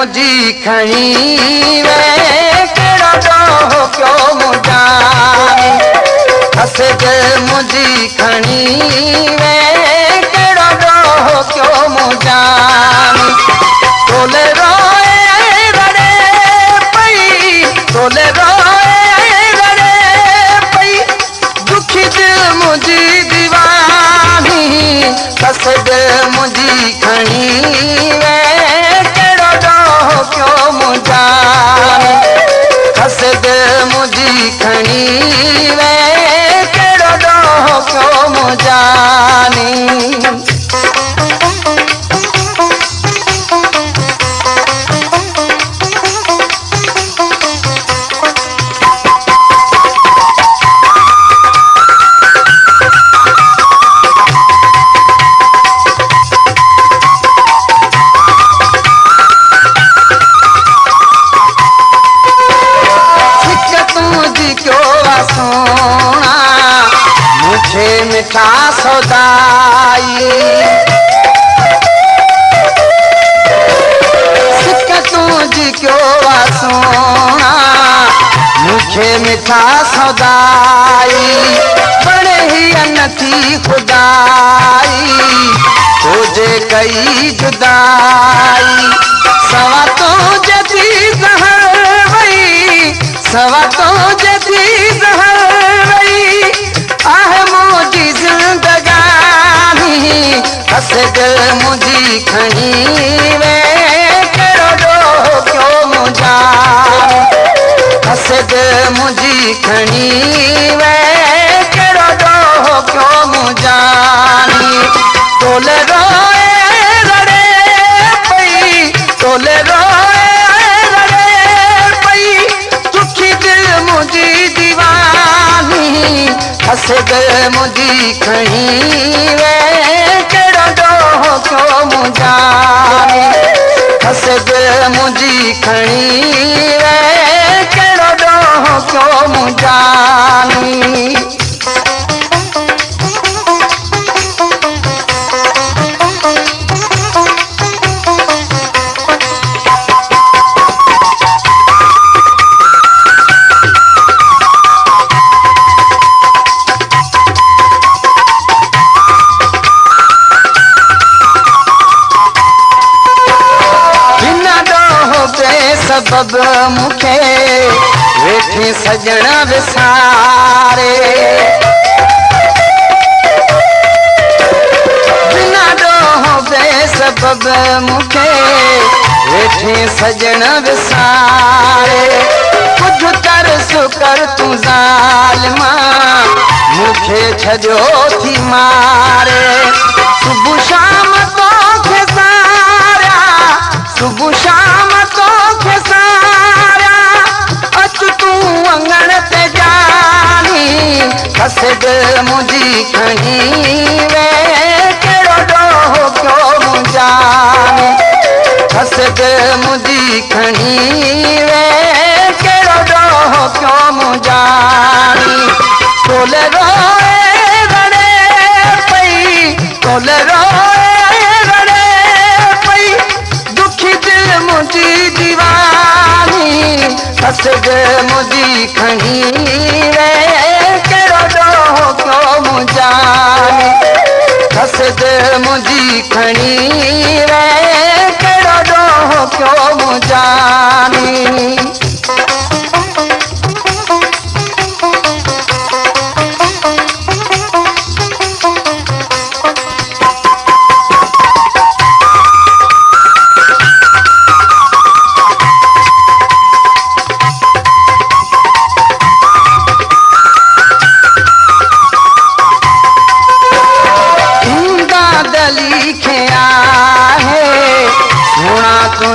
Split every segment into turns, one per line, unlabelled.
मुझी खणी वे केड़ो डोह क्यों मुजानी हसद मुझी खणी वे केड़ो डोह क्यों मुजानी तोले रोए रड़े पई तोले रोए रड़े पई दुखी दिल मुझी दीवानी हसद मुझी खणी वे केड़ो डोह क्यों मुजानी हसद मुझी खणी वे केड़ो डोह क्यों मुजानी सोना मुझे मिठा सौदाई सिक्का जी क्यों सोना मुझे मिठा सौदाई बड़े ही अनथी खुदाई तुझे कई जुदाई सवा तो जदी जहर वई सवा तो जदी जहर वई आह मुझी जिंदगानी हसद मुझी खणी वे केड़ो डोह क्यों मुजानी हसद मुझी खणी वे केड़ो डोह क्यों मुजानी तोले रोए रड़े पई तोले रोए रड़े पई दुखी दिल मुझी दीवानी हसद मुझी खणी वे केड़ो डोह क्यों मुजानी हसद मुझी खणी वे केड़ो डोह क्यों मुजानी सबब मुखे वेठे सजण विसारे बिना डोह बेसबब मुखे वेठे सजण विसारे कुछ तरस कर तू ज़ालिमा मुखे छजो थी मारे सुबह शाम तो खेसारा सुबह शाम तो खेसारा अच तू अंगण ते जानी हसद मुझी खणी वे केड़ो डोह क्यों मुजानी हसद मुझी खणी वे केड़ो डोह क्यों मुजानी तोले रोए रड़े पई तोले रोए रड़े पई दुखी दिल मुझी दीवानी हसद मुझी खणी वे केड़ो डोह क्यों मुजानी हसद मुझी खणी वे केड़ो डोह क्यों मुजानी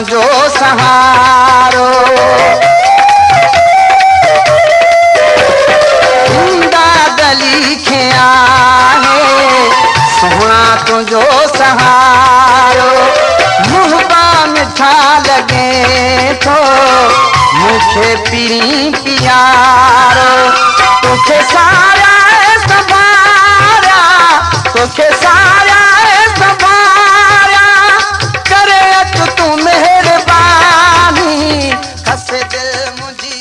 जो सहारो गली खे आहे सोना तुझो सहारो मुहबा मिठा लगे तो मुझे पीरी प्यारो तुझे सारा सवारा तुझे सारा सवारा करे तू मेहरबानी मुझी